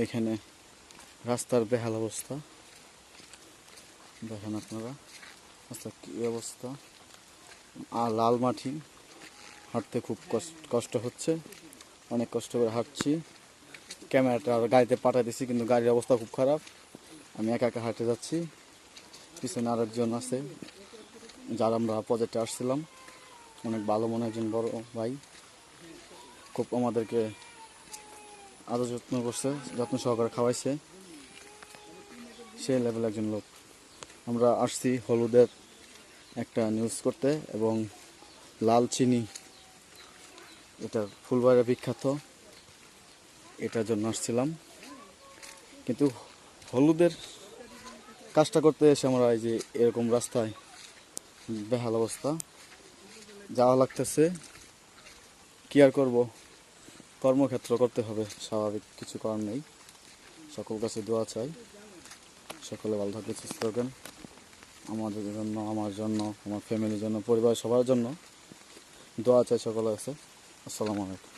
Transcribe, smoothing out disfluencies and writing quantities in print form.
এখানে রাস্তার বেহাল অবস্থা, দেখেন আপনারা রাস্তার কী অবস্থা। আর লাল মাটি, হাঁটতে খুব কষ্ট হচ্ছে, অনেক কষ্ট করে হাঁটছি। ক্যামেরাটা গাড়িতে পাঠিয়ে দিচ্ছি, কিন্তু গাড়ির অবস্থা খুব খারাপ। আমি একা একা হাঁটে যাচ্ছি, পিছনে আরেকজন আছে, যারা আমরা প্রজেক্টে আসছিলাম। অনেক ভালো মনে একজন বড় ভাই, খুব আমাদেরকে আদর যত্ন করছে, যত্ন সহকারে খাওয়াইছে, সেই লেভেল একজন লোক। আমরা আসছি হলুদের একটা নিউজ করতে, এবং লাল চিনি এটা ফুলবাড়ির বিখ্যাত, এটার জন্য আসছিলাম। কিন্তু হলুদের কাজটা করতে এসে আমরা এই যে এরকম রাস্তায় বেহাল অবস্থা, যাওয়া লাগতেছে। কি আর করবো, কর্মক্ষেত্র করতে হবে, স্বাভাবিক, কিছু করার নেই। সকল কাছে দোয়া চাই, সকলে ভালো থাকবে, সুস্থ থাকবেন। আমাদের জন্য, আমার জন্য, আমার ফ্যামিলির জন্য, পরিবার সবার জন্য দোয়া চাই সকলের কাছে। আসসালামু আলাইকুম।